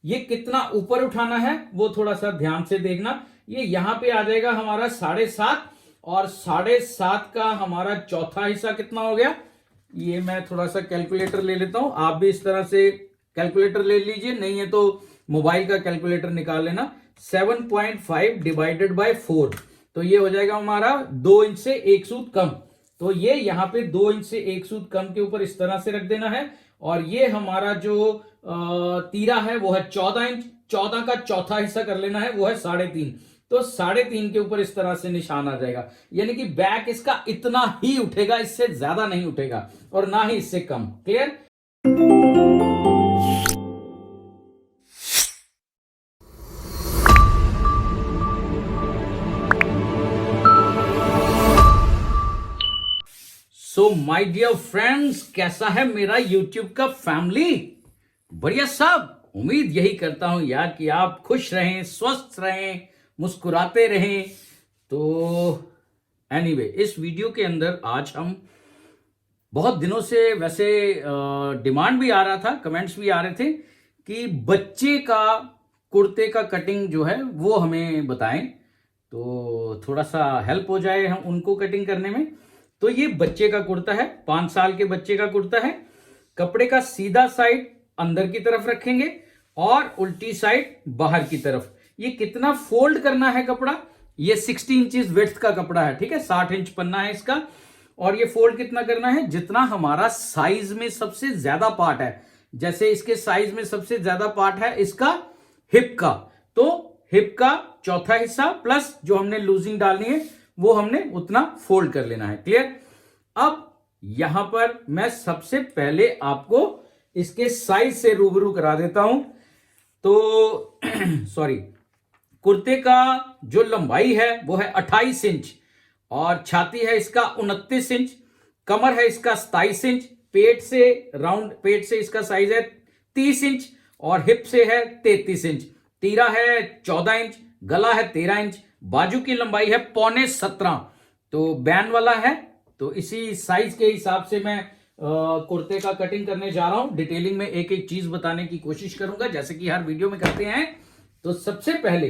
ये कितना ऊपर उठाना है वो थोड़ा सा ध्यान से देखना। ये यहां पे आ जाएगा हमारा 7.5, और 7.5 का हमारा चौथा हिस्सा कितना हो गया। ये मैं थोड़ा सा कैलकुलेटर ले लेता हूं, आप भी इस तरह से कैलकुलेटर ले लीजिए, नहीं है तो मोबाइल का कैलकुलेटर निकाल लेना। 7.5 डिवाइडेड बाय 4, तो ये हो जाएगा हमारा 2 इंच से 1 सूत कम। तो ये यहां पे 2 इंच से 1 सूत कम के ऊपर इस तरह से रख देना है। और ये हमारा जो तीरा है वो है 14 इंच, 14 का चौथा हिस्सा कर लेना है, वो है 3.5। तो 3.5 के ऊपर इस तरह से निशान आ जाएगा, यानी कि बैक इसका इतना ही उठेगा, इससे ज्यादा नहीं उठेगा और ना ही इससे कम। Clear. So my dear friends, कैसा है मेरा यूट्यूब का फैमिली? बढ़िया सब। उम्मीद यही करता हूं यार कि आप खुश रहें, स्वस्थ रहें, मुस्कुराते रहें। तो एनीवे, इस वीडियो के अंदर आज हम बहुत दिनों से वैसे डिमांड भी आ रहा था, कमेंट्स भी आ रहे थे कि बच्चे का कुर्ते का कटिंग जो है वो हमें बताएं, तो थोड़ा सा हेल्प हो जाए हम उनको कटिंग करने में। तो ये बच्चे का कुर्ता है, 5 साल के बच्चे का कुर्ता है। कपड़े का सीधा साइड अंदर की तरफ रखेंगे और उल्टी साइड बाहर की तरफ। ये कितना फोल्ड करना है कपड़ा, ये 60 इंचेस विड्थ का कपड़ा है, ठीक है, 60 इंच पन्ना है इसका। और ये फोल्ड कितना करना है, जितना हमारा साइज में सबसे ज्यादा पार्ट है। जैसे इसके साइज में सबसे ज्यादा पार्ट है इसका हिप का, तो हिप का चौथा हिस्सा प्लस जो हमने लूजिंग डालनी है वो हमने उतना फोल्ड कर लेना है। क्लियर। अब यहां पर मैं सबसे पहले आपको इसके साइज से रूबरू करा देता हूं। तो सॉरी, कुर्ते का जो लंबाई है वो है 28 इंच, और छाती है इसका 29 इंच, कमर है इसका 27 इंच, पेट से राउंड पेट से इसका साइज है 30 इंच, और हिप से है 33 इंच, तीरा है 14 इंच, गला है 13 इंच, बाजू की लंबाई है 17.25, तो बैन वाला है। तो इसी साइज के हिसाब से मैं कुर्ते का कटिंग करने जा रहा हूं। डिटेलिंग में एक एक चीज बताने की कोशिश करूंगा, जैसे कि हर वीडियो में करते हैं। तो सबसे पहले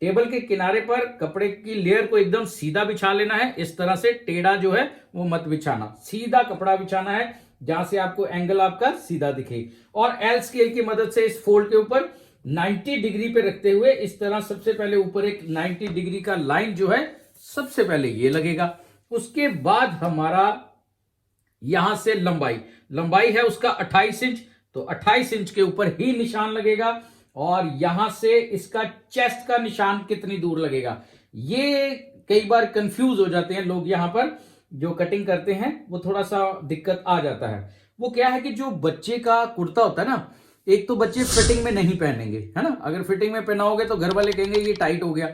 टेबल के किनारे पर कपड़े की लेयर को एकदम सीधा बिछा लेना है। इस तरह से टेढ़ा जो है वो मत बिछाना, सीधा कपड़ा बिछाना है जहां से आपको एंगल आपका सीधा दिखे। और एल स्केल की मदद से इस फोल्ड के ऊपर 90 डिग्री पे रखते हुए इस तरह सबसे पहले ऊपर एक 90 डिग्री का लाइन जो है सबसे पहले ये लगेगा। उसके बाद हमारा यहां से लंबाई है उसका 28 इंच, तो 28 इंच के ऊपर ही निशान लगेगा। और यहां से इसका चेस्ट का निशान कितनी दूर लगेगा, ये कई बार कंफ्यूज हो जाते हैं लोग, यहां पर जो कटिंग करते हैं वो थोड़ा सा दिक्कत आ जाता है। वो क्या है कि जो बच्चे का कुर्ता होता है ना, एक तो बच्चे फिटिंग में नहीं पहनेंगे, है ना। अगर फिटिंग में पहनाओगे तो घर वाले कहेंगे ये टाइट हो गया।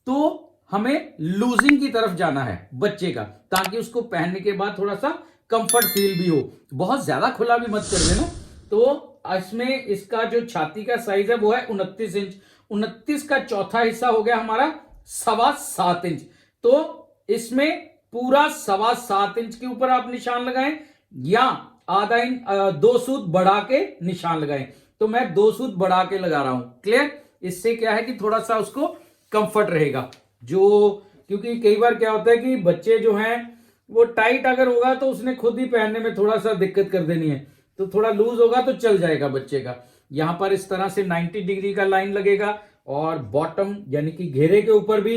तो हमें लूजिंग की तरफ जाना है बच्चे का, ताकि उसको पहनने के बाद थोड़ा सा कंफर्ट फील भी हो। बहुत ज्यादा खुला भी मत कर देना। तो इसमें इसका जो छाती का साइज है वो है 29 इंच, 29 का चौथा हिस्सा हो गया हमारा 7.25 इंच। तो इसमें पूरा 7.25 इंच के ऊपर आप निशान लगाएं, या आधा इंच 2 सूत बढ़ा के निशान लगाएं। तो मैं 2 सूत बढ़ा के लगा रहा हूं। क्लियर। इससे क्या है कि थोड़ा सा उसको कंफर्ट रहेगा, जो क्योंकि कई बार क्या होता है कि बच्चे जो हैं वो टाइट अगर होगा तो उसने खुद ही पहनने में थोड़ा सा दिक्कत कर देनी है, तो थोड़ा लूज होगा तो चल जाएगा बच्चे का। यहां पर इस तरह से 90 डिग्री का लाइन लगेगा, और बॉटम यानी कि घेरे के ऊपर भी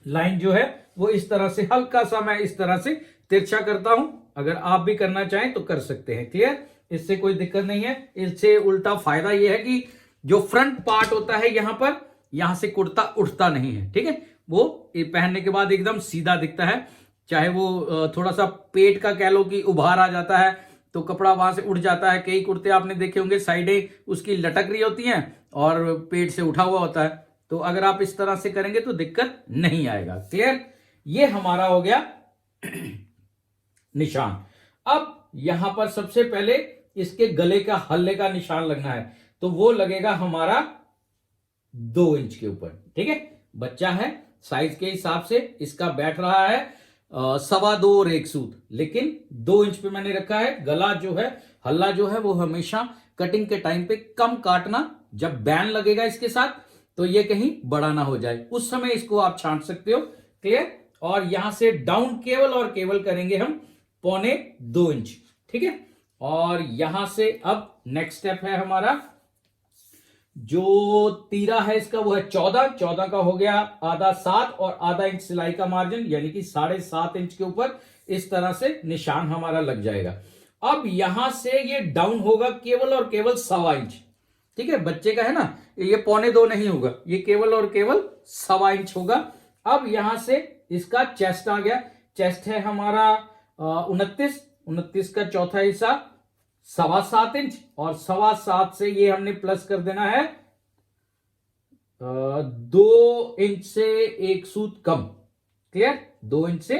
लाइन जो है वो इस तरह से हल्का सा मैं इस तरह से तिरछा करता हूं। अगर आप भी करना चाहें तो कर सकते हैं। क्लियर। इससे कोई दिक्कत नहीं है। इससे उल्टा फायदा यह है कि जो फ्रंट पार्ट होता है यहां पर, यहां से कुर्ता उठता नहीं है, ठीक है, वो पहनने के बाद एकदम सीधा दिखता है। चाहे वो थोड़ा सा पेट का कह लो कि उभार आ जाता है तो कपड़ा वहां से उठ जाता है। कई कुर्ते आपने देखे होंगे साइडें उसकी लटक रही होती हैं और पेट से उठा हुआ होता है। तो अगर आप इस तरह से करेंगे तो दिक्कत नहीं आएगा। क्लियर। ये हमारा हो गया निशान। अब यहां पर सबसे पहले इसके गले का हल्ले का निशान लगना है, तो वो लगेगा हमारा 2 इंच के ऊपर, ठीक है। बच्चा है, साइज के हिसाब से इसका बैठ रहा है 2.25 और 1 सूत, लेकिन 2 इंच पे मैंने रखा है। गला जो है, हल्ला जो है वो हमेशा कटिंग के टाइम पे कम काटना, जब बैन लगेगा इसके साथ तो ये कहीं बड़ा ना हो जाए, उस समय इसको आप छांट सकते हो। क्लियर। और यहां से डाउन केवल और केवल करेंगे हम 1.25 इंच। ठीक है। और यहां से अब नेक्स्ट स्टेप है हमारा, जो तीरा है इसका वो है 14 का हो गया आधा 7 और आधा इंच सिलाई का मार्जिन, यानी कि 7.5 इंच के ऊपर इस तरह से निशान हमारा लग जाएगा। अब यहां से ये डाउन होगा केवल और केवल 1.25 इंच। ठीक है, बच्चे का है ना, ये 1.25 नहीं होगा, ये केवल और केवल 1.25 होगा। अब यहां से इसका चेस्ट आ गया, चेस्ट है हमारा 29 का चौथा हिस्सा 7.25 इंच, और 7.25 से ये हमने प्लस कर देना है 2 इंच से 1 सूत कम। क्लियर। 2 इंच से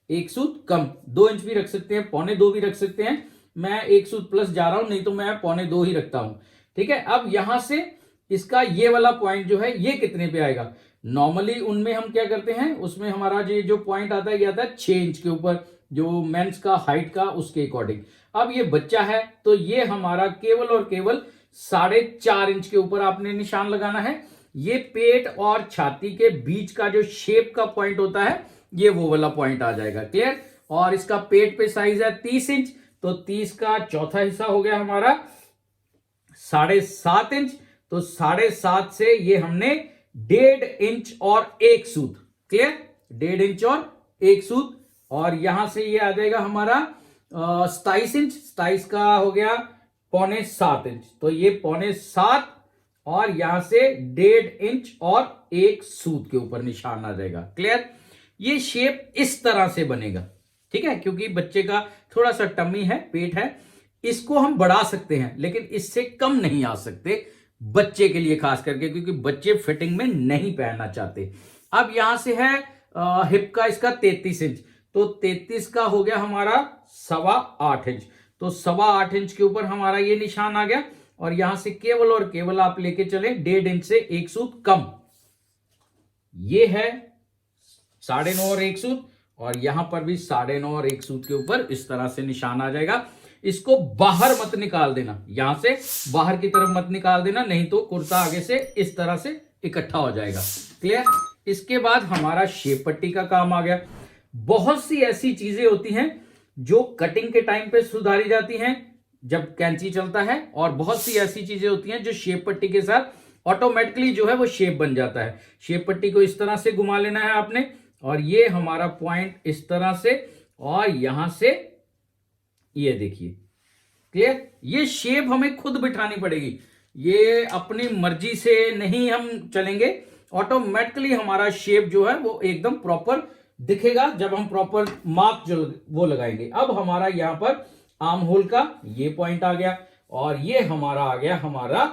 1 सूत कम, 2 इंच भी रख सकते हैं, 1.25 भी रख सकते हैं। मैं 1 सूत प्लस जा रहा हूं, नहीं तो मैं 1.25 ही रखता हूं। ठीक है। अब यहां से इसका ये वाला पॉइंट जो है ये कितने पे आएगा? नॉर्मली उनमें हम क्या करते हैं, उसमें हमारा जो पॉइंट आता है ये आता है 6 इंच के ऊपर, जो मेंस का हाइट का उसके अकॉर्डिंग। अब ये बच्चा है तो ये हमारा केवल और केवल 4.5 इंच के ऊपर आपने निशान लगाना है। ये पेट और छाती के बीच का जो शेप का पॉइंट होता है ये वो वाला पॉइंट आ जाएगा। क्लियर। और इसका पेट पे साइज है 30 इंच, तो 30 का चौथा हिस्सा हो गया हमारा 7.5 इंच, तो 7.5 से ये हमने 1.5 इंच और 1 सूत। क्लियर। 1.5 इंच और 1 सूत, और यहां से ये आ जाएगा हमारा 27 इंच, 27 का हो गया 6.25 इंच, तो ये 6.25 और यहां से 1.5 इंच और 1 सूत के ऊपर निशान आ जाएगा। क्लियर। ये शेप इस तरह से बनेगा। ठीक है, क्योंकि बच्चे का थोड़ा सा टमी है, पेट है, इसको हम बढ़ा सकते हैं लेकिन इससे कम नहीं आ सकते बच्चे के लिए खास करके, क्योंकि बच्चे फिटिंग में नहीं पहनना चाहते। अब यहां से है हिप का इसका 33 इंच, तो 33 का हो गया हमारा 8.25 इंच, तो 8.25 इंच के ऊपर हमारा ये निशान आ गया। और यहां से केवल और केवल आप लेके चले 1.5 इंच से 1 सूत कम, ये है 9.5 और 1 सूत, और यहां पर भी 9.5 और 1 सूत के ऊपर इस तरह से निशान आ जाएगा। इसको बाहर मत निकाल देना, यहां से बाहर की तरफ मत निकाल देना, नहीं तो कुर्ता आगे से इस तरह से इकट्ठा हो जाएगा। क्लियर। इसके बाद हमारा शेप पट्टी का काम आ गया। बहुत सी ऐसी चीजें होती हैं जो कटिंग के टाइम पे सुधारी जाती हैं जब कैंची चलता है, और बहुत सी ऐसी चीजें होती हैं जो शेप पट्टी के साथ ऑटोमेटिकली जो है वो शेप बन जाता है। शेप पट्टी को इस तरह से घुमा लेना है आपने, और ये हमारा पॉइंट इस तरह से, और यहां से ये देखिए। क्लियर। ये शेप हमें खुद बिठानी पड़ेगी, ये अपनी मर्जी से नहीं हम चलेंगे, ऑटोमेटिकली हमारा शेप जो है वो एकदम प्रॉपर दिखेगा जब हम प्रॉपर मार्क जो वो लगाएंगे। अब हमारा यहां पर आर्म होल का ये पॉइंट आ गया, और ये हमारा आ गया हमारा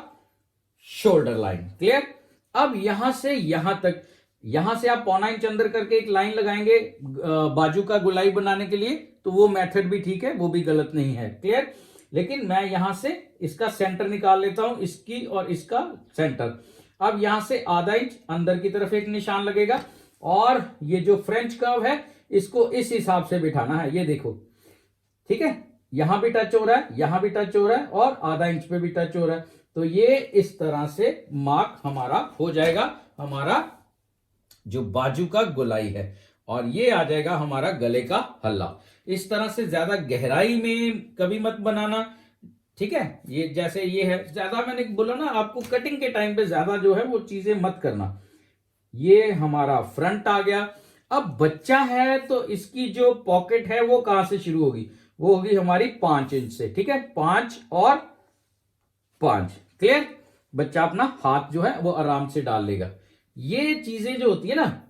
शोल्डर लाइन। क्लियर। अब यहां से यहां तक, यहां से आप 0.25 इंच अंदर करके एक लाइन लगाएंगे बाजू का गोलाई बनाने के लिए, तो वो मेथड भी ठीक है, वो भी गलत नहीं है। क्लियर। लेकिन मैं यहां से इसका सेंटर निकाल लेता हूं, इसकी और इसका सेंटर। अब यहां से आधा इंच अंदर की तरफ एक निशान लगेगा, और ये जो फ्रेंच कर्व है इसको इस हिसाब से बिठाना है, ये देखो। ठीक है, यहां भी टच हो रहा है, यहां भी टच हो रहा है, और आधा इंच पे भी टच हो रहा है, तो ये इस तरह से मार्क हमारा हो जाएगा, हमारा जो बाजू का गोलाई है, और ये आ जाएगा हमारा गले का हल्ला। इस तरह से ज्यादा गहराई में कभी मत बनाना। ठीक है, ये जैसे ये है, ज्यादा मैंने बोला ना आपको कटिंग के टाइम पे ज्यादा जो है वो चीजें मत करना। ये हमारा फ्रंट आ गया। अब बच्चा है तो इसकी जो पॉकेट है वो कहां से शुरू होगी? वो होगी हमारी 5 इंच से। ठीक है, 5 और 5। क्लियर। बच्चा अपना हाथ जो है वो आराम से डाल लेगा। ये चीजें जो होती है ना,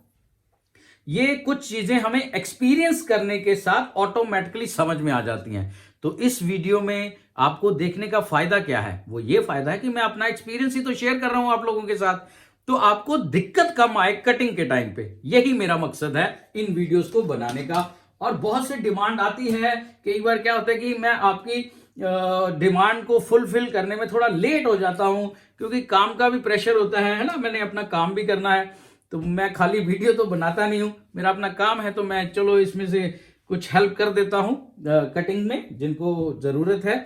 ये कुछ चीजें हमें एक्सपीरियंस करने के साथ ऑटोमेटिकली समझ में आ जाती हैं। तो इस वीडियो में आपको देखने का फायदा क्या है? वो ये फायदा है कि मैं अपना एक्सपीरियंस ही तो शेयर कर रहा हूं आप लोगों के साथ, तो आपको दिक्कत कम आए कटिंग के टाइम पे। यही मेरा मकसद है इन वीडियोस को बनाने का। और बहुत से डिमांड आती है, कई बार क्या होता है कि मैं आपकी डिमांड को फुलफिल करने में थोड़ा लेट हो जाता हूं, क्योंकि काम का भी प्रेशर होता है ना, मैंने अपना काम भी करना है, तो मैं खाली वीडियो तो बनाता नहीं हूं, मेरा अपना काम है, तो मैं चलो इसमें से कुछ हेल्प कर देता हूं कटिंग में जिनको जरूरत है।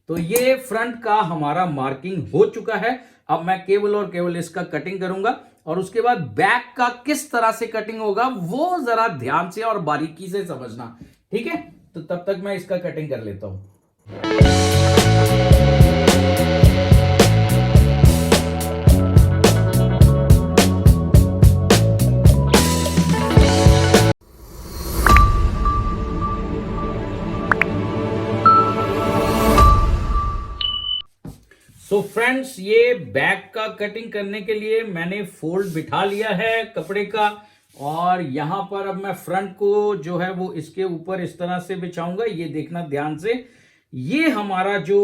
तो ये फ्रंट का हमारा मार्किंग हो चुका है। अब मैं केवल और केवल इसका कटिंग करूंगा और उसके बाद बैक का किस तरह से कटिंग होगा वो जरा ध्यान से और बारीकी से समझना, ठीक है। तो तब तक मैं इसका कटिंग कर लेता हूं। सो फ्रेंड्स, ये बैक का कटिंग करने के लिए मैंने फोल्ड बिठा लिया है कपड़े का, और यहां पर अब मैं फ्रंट को जो है वो इसके ऊपर इस तरह से बिछाऊंगा। ये देखना ध्यान से, ये हमारा जो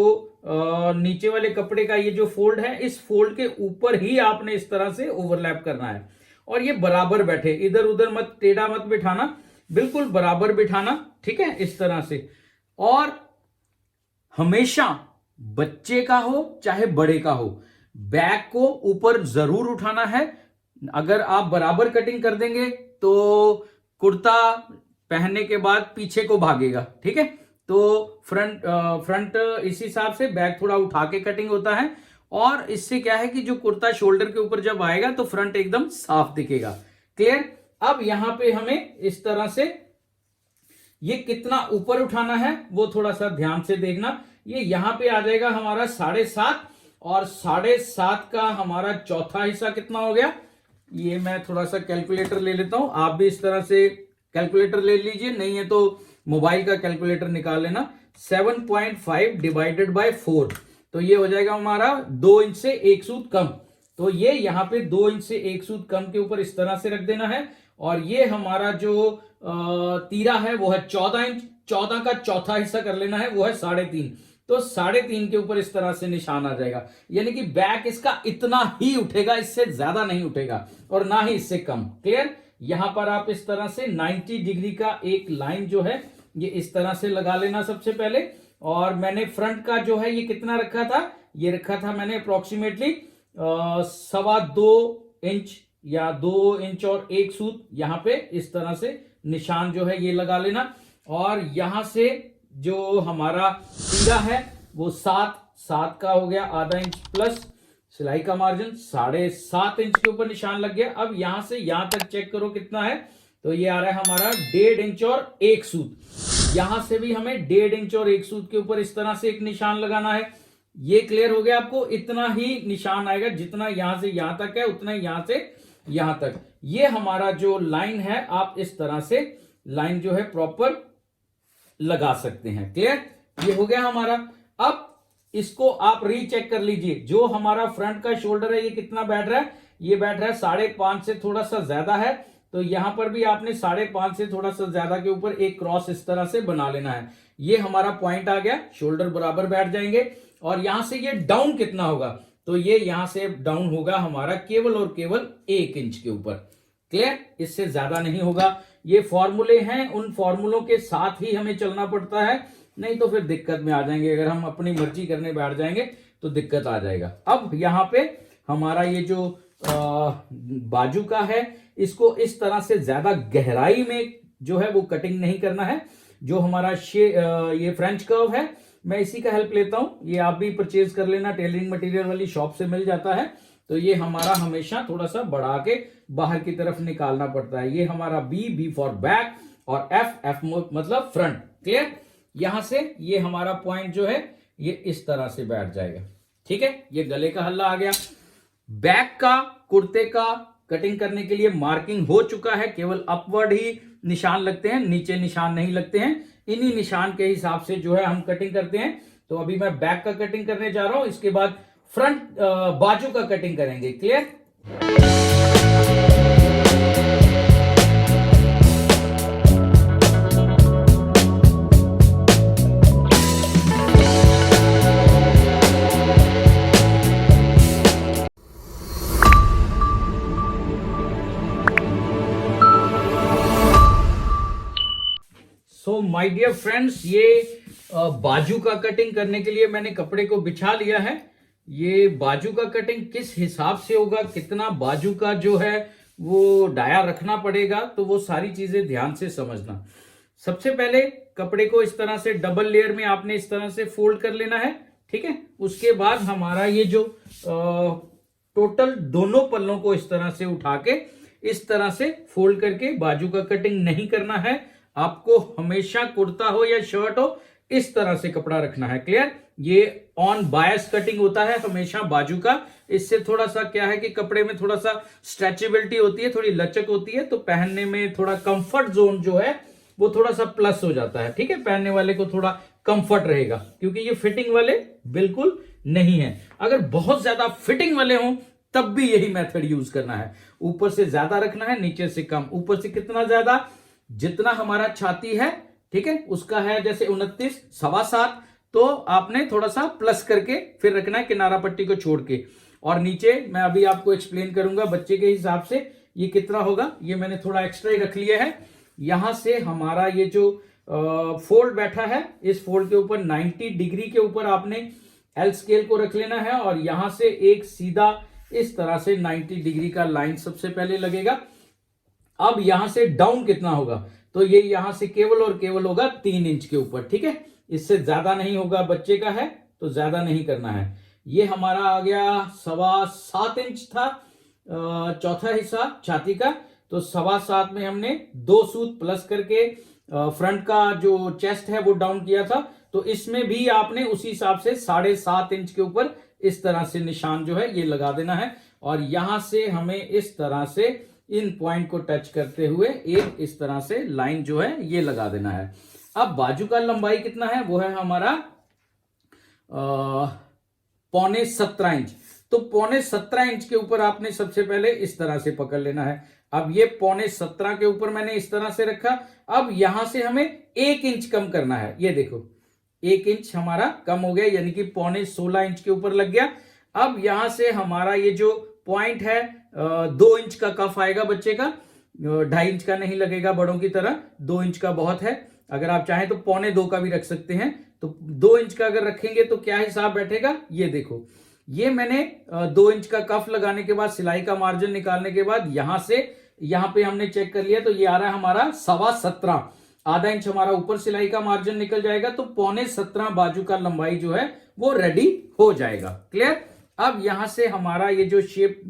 नीचे वाले कपड़े का ये जो फोल्ड है, इस फोल्ड के ऊपर ही आपने इस तरह से ओवरलैप करना है और ये बराबर बैठे, इधर उधर मत, टेढ़ा मत बिठाना, बिल्कुल बराबर बिठाना, ठीक है, इस तरह से। और हमेशा बच्चे का हो चाहे बड़े का हो, बैक को ऊपर जरूर उठाना है। अगर आप बराबर कटिंग कर देंगे तो कुर्ता पहनने के बाद पीछे को भागेगा, ठीक है। तो फ्रंट इस हिसाब से, बैक थोड़ा उठा के कटिंग होता है, और इससे क्या है कि जो कुर्ता शोल्डर के ऊपर जब आएगा तो फ्रंट एकदम साफ दिखेगा। क्लियर। अब यहां पे हमें इस तरह से ये कितना ऊपर उठाना है वो थोड़ा सा ध्यान से देखना। ये यहां पे आ जाएगा हमारा 7.5, और 7.5 का हमारा चौथा हिस्सा कितना हो गया, ये मैं थोड़ा सा कैलकुलेटर ले लेता हूं, आप भी इस तरह से कैलकुलेटर ले लीजिए, नहीं है तो मोबाइल का कैलकुलेटर निकाल लेना। 7.5 डिवाइडेड बाय 4, तो ये हो जाएगा हमारा 2 इंच से 1 सूत कम। तो ये यहां पे 2 इंच से 1 सूत कम के ऊपर इस तरह से रख देना है, और ये हमारा जो तीरा है वो है 14 इंच, 14 का चौथा हिस्सा कर लेना है, वो है 3.5, तो 3.5 के ऊपर इस तरह से निशान आ जाएगा। यानी कि बैक इसका इतना ही उठेगा, इससे ज्यादा नहीं उठेगा और ना ही इससे कम। क्लियर। यहां पर आप इस तरह से 90 डिग्री का एक लाइन जो है ये इस तरह से लगा लेना सबसे पहले। और मैंने फ्रंट का जो है ये कितना रखा था, ये रखा था मैंने अप्रोक्सीमेटली 2.25 इंच या 2 इंच और 1 सूत, यहां पे इस तरह से निशान जो है ये लगा लेना। और यहां से जो हमारा तीरा है वो 7 का हो गया, आधा इंच प्लस सिलाई का मार्जिन 7.5 इंच के ऊपर निशान लग गया। अब यहां से यहां तक चेक करो कितना है, तो ये आ रहा है हमारा 1.5 इंच और 1 सूत। यहां से भी हमें 1.5 इंच और 1 सूत के ऊपर इस तरह से एक निशान लगाना है। ये क्लियर हो गया आपको, इतना ही निशान आएगा, जितना यहां से यहां तक है उतना ही यहां से यहां तक। ये हमारा जो लाइन है, आप इस तरह से लाइन जो है प्रॉपर लगा सकते हैं। क्लियर। ये हो गया हमारा। अब इसको आप रीचेक कर लीजिए, जो हमारा फ्रंट का शोल्डर है ये कितना बैठ रहा है, ये बैठ रहा है 5.5 से थोड़ा सा ज्यादा है, तो यहां पर भी आपने 5.5 से थोड़ा सा ज्यादा के ऊपर एक क्रॉस इस तरह से बना लेना है। ये हमारा पॉइंट आ गया, शोल्डर बराबर बैठ जाएंगे। और यहां से ये डाउन कितना होगा, तो ये यहां से डाउन होगा हमारा केवल और केवल 1 इंच के ऊपर। क्लियर। इससे ज्यादा नहीं होगा। ये फॉर्मूले हैं, उन फॉर्मूलों के साथ ही हमें चलना पड़ता है, नहीं तो फिर दिक्कत में आ जाएंगे। अगर हम अपनी मर्जी करने बैठ जाएंगे तो दिक्कत आ जाएगा। अब यहां पे हमारा ये जो बाजू का है, इसको इस तरह से ज्यादा गहराई में जो है वो कटिंग नहीं करना है। जो हमारा ये फ्रेंच कर्व है, मैं इसी का हेल्प लेता हूं, ये आप भी परचेज कर लेना, टेलरिंग मटेरियल वाली शॉप से मिल जाता है। तो ये हमारा हमेशा थोड़ा सा बढ़ा के बाहर की तरफ निकालना पड़ता है। ये हमारा बी फॉर बैक, और एफ मतलब फ्रंट। क्लियर। यहां से ये हमारा पॉइंट जो है ये इस तरह से बैठ जाएगा, ठीक है। ये गले का हल्ला आ गया। बैक का कुर्ते का कटिंग करने के लिए मार्किंग हो चुका है, केवल अपवर्ड ही निशान लगते हैं, नीचे निशान नहीं लगते हैं। इन्हीं निशान के हिसाब से जो है हम कटिंग करते हैं। तो अभी मैं बैक का कटिंग करने जा रहा हूं, इसके बाद फ्रंट बाजू का कटिंग करेंगे। Clear. So my dear friends, ये बाजू का कटिंग करने के लिए मैंने कपड़े को बिछा लिया है। ये बाजू का कटिंग किस हिसाब से होगा, कितना बाजू का जो है वो डाया रखना पड़ेगा, तो वो सारी चीजें ध्यान से समझना। सबसे पहले कपड़े को इस तरह से डबल लेयर में आपने इस तरह से फोल्ड कर लेना है, ठीक है। उसके बाद हमारा ये जो टोटल दोनों पल्लों को इस तरह से उठा के इस तरह से फोल्ड करके, बाजू का कटिंग नहीं करना है आपको। हमेशा कुर्ता हो या शर्ट हो, इस तरह से कपड़ा रखना है। क्लियर? ये ऑन बायस कटिंग होता है हमेशा बाजू का। इससे थोड़ा सा क्या है कि कपड़े में थोड़ा सा स्ट्रेचेबिलिटी होती है, थोड़ी लचक होती है, तो पहनने में थोड़ा कंफर्ट जोन जो है वो थोड़ा सा प्लस हो जाता है। ठीक है, पहनने वाले को थोड़ा कंफर्ट रहेगा, क्योंकि ये फिटिंग वाले बिल्कुल नहीं है। अगर बहुत ज्यादा फिटिंग वाले हों तब भी यही मेथड यूज करना है। ऊपर से ज्यादा रखना है, नीचे से कम। ऊपर से कितना ज्यादा? जितना हमारा छाती है, ठीक है, उसका है जैसे 29, 7.25, तो आपने थोड़ा सा प्लस करके फिर रखना है किनारा पट्टी को छोड़ के। और नीचे मैं अभी आपको एक्सप्लेन करूंगा बच्चे के हिसाब से ये कितना होगा। ये मैंने थोड़ा एक्स्ट्रा ही रख लिया है। यहां से हमारा ये जो फोल्ड बैठा है, इस फोल्ड के ऊपर 90 डिग्री के ऊपर आपने एल स्केल को रख लेना है, और यहां से एक सीधा इस तरह से 90 डिग्री का लाइन सबसे पहले लगेगा। अब यहां से डाउन कितना होगा? तो ये यहां से केवल और केवल होगा 3 इंच के ऊपर। ठीक है, इससे ज्यादा नहीं होगा। बच्चे का है तो ज्यादा नहीं करना है। ये हमारा आ गया 7.25 इंच था, चौथा हिस्सा छाती का। तो 7.25 में हमने 2 सूत प्लस करके फ्रंट का जो चेस्ट है वो डाउन किया था। तो इसमें भी आपने उसी हिसाब से 7.5 इंच के ऊपर इस तरह से निशान जो है ये लगा देना है। और यहां से हमें इस तरह से इन पॉइंट को टच करते हुए एक इस तरह से लाइन जो है ये लगा देना है। अब बाजू का लंबाई कितना है? वो है हमारा 17.25 इंच। तो 17.25 इंच के ऊपर आपने सबसे पहले इस तरह से पकड़ लेना है। अब ये 17.25 के ऊपर मैंने इस तरह से रखा। अब यहां से हमें 1 इंच कम करना है। ये देखो 1 इंच हमारा कम हो गया, यानी कि 16.25 इंच के ऊपर लग गया। अब यहां से हमारा ये जो पॉइंट है 2 इंच का कफ आएगा बच्चे का, 2.5 इंच का नहीं लगेगा बड़ों की तरह। 2 इंच का बहुत है। अगर आप चाहें तो 1.25 का भी रख सकते हैं। तो 2 इंच का अगर रखेंगे तो क्या हिसाब बैठेगा? ये देखो, ये मैंने 2 इंच का कफ लगाने के बाद, सिलाई का मार्जिन निकालने के बाद यहां से यहां पे हमने चेक कर लिया, तो ये आ रहा है हमारा 17.25। आधा इंच हमारा ऊपर सिलाई का मार्जिन निकल जाएगा, तो 17.25 बाजू का लंबाई जो है वो रेडी हो जाएगा। क्लियर? अब यहां से हमारा ये जो शेप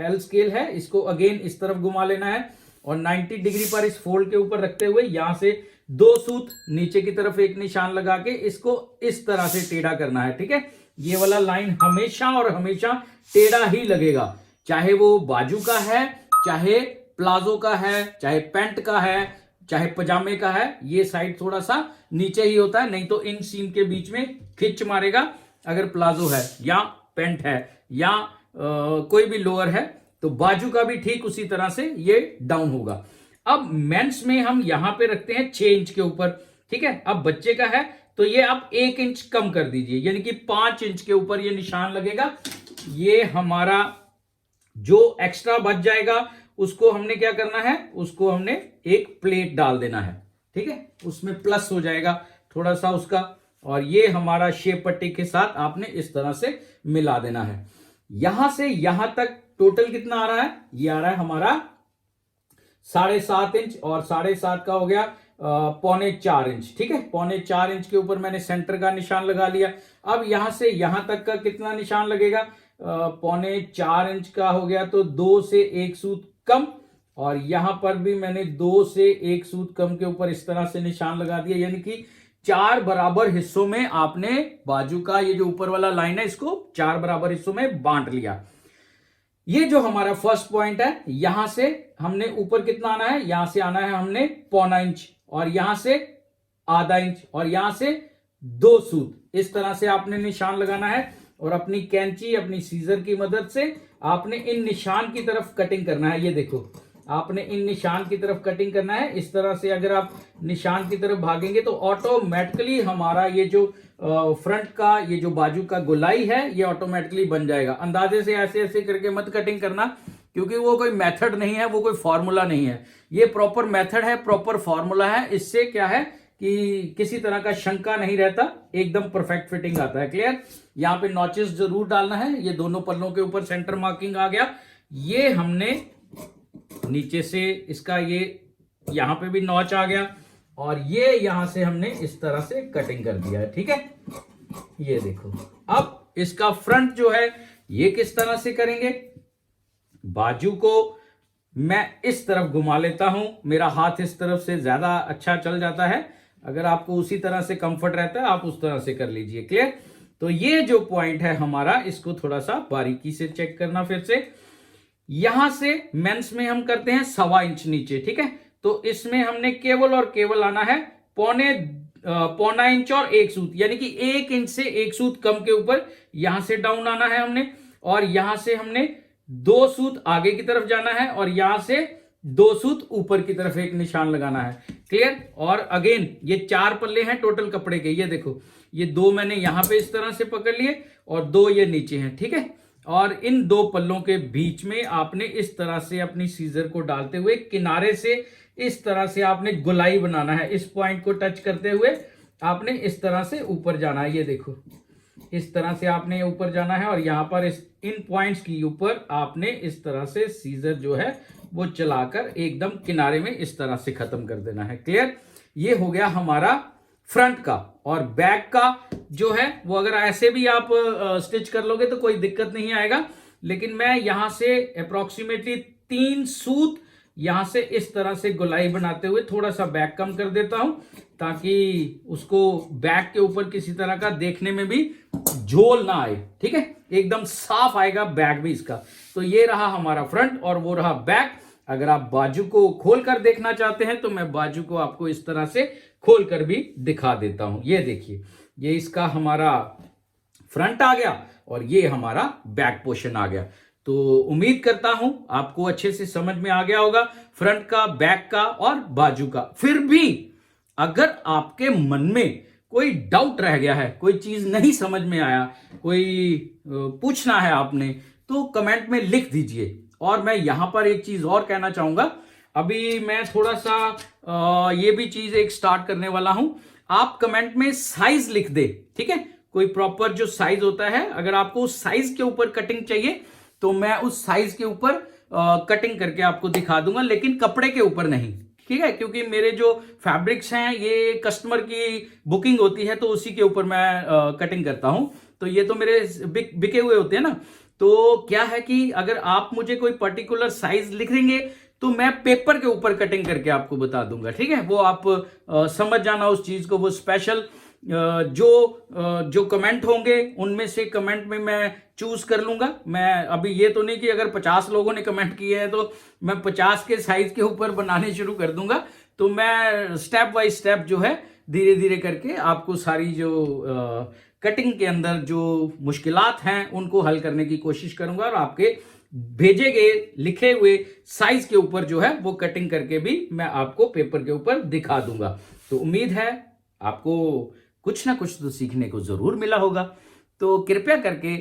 एल स्केल है, इसको अगेन इस तरफ घुमा लेना है, और 90 डिग्री पर इस फोल्ड के ऊपर रखते हुए यहां से 2 सूत नीचे की तरफ एक निशान लगा के इसको इस तरह से टेढ़ा करना है। ठीक है, ये वाला लाइन हमेशा और हमेशा टेढ़ा ही लगेगा, चाहे वो बाजू का है, चाहे प्लाजो का है, चाहे पैंट का है, चाहे पजामे का है। ये साइड थोड़ा सा नीचे ही होता है, नहीं तो इन सीम के बीच में खिंच मारेगा। अगर प्लाजो है या पैंट है या कोई भी लोअर है, तो बाजू का भी ठीक उसी तरह से ये डाउन होगा। अब मेंस में हम यहां पे रखते हैं 6 इंच के ऊपर। ठीक है, अब बच्चे का है तो ये आप 1 इंच कम कर दीजिए, यानी कि 5 इंच के ऊपर ये निशान लगेगा। ये हमारा जो एक्स्ट्रा बच जाएगा उसको हमने क्या करना है? उसको हमने एक प्लेट डाल देना है। ठीक है, उसमें प्लस हो जाएगा थोड़ा सा उसका, और ये हमारा शेप पट्टी के साथ आपने इस तरह से मिला देना है। यहां से यहां तक टोटल कितना आ रहा है? ये आ रहा है हमारा 7.5 इंच, और 7.5 का हो गया 3.25 इंच। ठीक है, 3.25 इंच के ऊपर मैंने सेंटर का निशान लगा लिया। अब यहां से यहां तक का कितना निशान लगेगा? 3.25 इंच का हो गया, तो 2 से 1 सूत कम, और यहां पर भी मैंने 2 से 1 सूत कम के ऊपर इस तरह से निशान लगा दिया, यानी कि 4 बराबर हिस्सों में आपने बाजू का ये जो ऊपर वाला लाइन है इसको 4 बराबर हिस्सों में बांट लिया। ये जो हमारा फर्स्ट पॉइंट है, यहां से हमने ऊपर कितना आना है? यहां से आना है हमने 0.25 इंच, और यहां से आधा इंच, और यहां से 2 सूत। इस तरह से आपने निशान लगाना है, और अपनी कैंची, अपनी सीजर की मदद से आपने इन निशान की तरफ कटिंग करना है। ये देखो, आपने इन निशान की तरफ कटिंग करना है। इस तरह से अगर आप निशान की तरफ भागेंगे तो ऑटोमेटिकली हमारा ये जो फ्रंट का ये जो बाजू का गोलाई है ये ऑटोमेटिकली बन जाएगा। अंदाजे से ऐसे ऐसे करके मत कटिंग करना, क्योंकि वो कोई मेथड नहीं है, वो कोई फॉर्मूला नहीं है। ये प्रॉपर मेथड है, प्रॉपर फॉर्मूला है। इससे क्या है कि किसी तरह का शंका नहीं रहता, एकदम परफेक्ट फिटिंग आता है। क्लियर? यहाँ पे नॉचेस जरूर डालना है। ये दोनों पल्लों के ऊपर सेंटर मार्किंग आ गया। ये हमने नीचे से इसका ये यहां पे भी नॉच आ गया, और ये यहां से हमने इस तरह से कटिंग कर दिया है। ठीक है, ये देखो। अब इसका फ्रंट जो है ये किस तरह से करेंगे, बाजू को मैं इस तरफ घुमा लेता हूं, मेरा हाथ इस तरफ से ज्यादा अच्छा चल जाता है, अगर आपको उसी तरह से कंफर्ट रहता है आप उस तरह से कर लीजिए। क्लियर। तो ये जो पॉइंट है हमारा, इसको थोड़ा सा बारीकी से चेक करना। फिर से यहां से मेंस में हम करते हैं 1.25 इंच नीचे, ठीक है। तो इसमें हमने केवल और केवल आना है पौना इंच और 1 सूत, यानी कि 1 इंच से 1 सूत कम के ऊपर यहां से डाउन आना है हमने, और यहां से हमने 2 सूत आगे की तरफ जाना है, और यहां से 2 सूत ऊपर की तरफ एक निशान लगाना है। क्लियर। और अगेन ये 4 पल्ले हैं टोटल कपड़े के, ये देखो, ये 2 मैंने यहां पे इस तरह से पकड़ लिए और 2 ये नीचे हैं, ठीक है। और इन 2 पल्लों के बीच में आपने इस तरह से अपनी सीजर को डालते हुए किनारे से इस तरह से आपने गोलाई बनाना है, इस पॉइंट को टच करते हुए आपने इस तरह से ऊपर जाना है। ये देखो, इस तरह से आपने ऊपर जाना है, और यहां पर इन पॉइंट्स की ऊपर आपने इस तरह से सीजर जो है वो चलाकर एकदम किनारे में इस तरह से खत्म कर देना है। क्लियर। ये हो गया हमारा फ्रंट का। और बैक का जो है वो अगर ऐसे भी आप स्टिच कर लोगे तो कोई दिक्कत नहीं आएगा, लेकिन मैं यहां से अप्रोक्सीमेटली 3 सूत यहां से इस तरह से गोलाई बनाते हुए थोड़ा सा बैक कम कर देता हूं, ताकि उसको बैक के ऊपर किसी तरह का देखने में भी झोल ना आए, ठीक है। एकदम साफ आएगा बैक भी इसका। तो ये रहा हमारा फ्रंट और वो रहा बैक। अगर आप बाजू को खोलकर देखना चाहते हैं तो मैं बाजू को आपको इस तरह से खोलकर भी दिखा देता हूं। ये देखिए, ये इसका हमारा फ्रंट आ गया और ये हमारा बैक पोर्शन आ गया। तो उम्मीद करता हूं आपको अच्छे से समझ में आ गया होगा फ्रंट का, बैक का और बाजू का। फिर भी अगर आपके मन में कोई डाउट रह गया है, कोई चीज नहीं समझ में आया, कोई पूछना है आपने, तो कमेंट में लिख दीजिए। और मैं यहां पर एक चीज और कहना चाहूंगा, अभी मैं थोड़ा सा ये भी चीज एक स्टार्ट करने वाला हूं। आप कमेंट में साइज लिख दे, ठीक है। कोई प्रॉपर जो साइज होता है, अगर आपको उस साइज के ऊपर कटिंग चाहिए तो मैं उस साइज के ऊपर कटिंग करके आपको दिखा दूंगा, लेकिन कपड़े के ऊपर नहीं, ठीक है। क्योंकि मेरे जो फैब्रिक्स हैं ये कस्टमर की बुकिंग होती है तो उसी के ऊपर मैं कटिंग करता हूं। तो ये तो मेरे बिके हुए होते हैं ना। तो क्या है कि अगर आप मुझे कोई पर्टिकुलर साइज लिख देंगे तो मैं पेपर के ऊपर कटिंग करके आपको बता दूंगा, ठीक है। वो आप समझ जाना उस चीज को। वो स्पेशल जो कमेंट होंगे उनमें से कमेंट में मैं चूज कर लूंगा। मैं अभी ये तो नहीं कि अगर 50 लोगों ने कमेंट किए हैं तो मैं 50 के साइज के ऊपर बनाने शुरू कर दूंगा। तो मैं स्टेप बाय स्टेप जो है धीरे धीरे करके आपको सारी जो कटिंग के अंदर जो मुश्किलात हैं उनको हल करने की कोशिश करूंगा, और आपके भेजे गए लिखे हुए साइज के ऊपर जो है वो कटिंग करके भी मैं आपको पेपर के ऊपर दिखा दूंगा। तो उम्मीद है आपको कुछ ना कुछ तो सीखने को जरूर मिला होगा। तो कृपया करके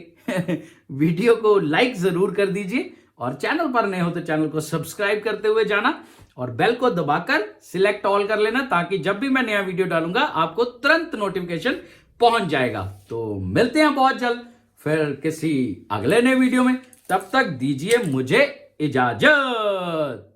वीडियो को लाइक जरूर कर दीजिए, और चैनल पर नए हो तो चैनल को सब्सक्राइब करते हुए जाना, और बेल को दबाकर सिलेक्ट ऑल कर लेना, ताकि जब भी मैं नया वीडियो डालूंगा आपको तुरंत नोटिफिकेशन पहुंच जाएगा। तो मिलते हैं बहुत जल्द फिर किसी अगले नए वीडियो में। तब तक दीजिए मुझे इजाजत।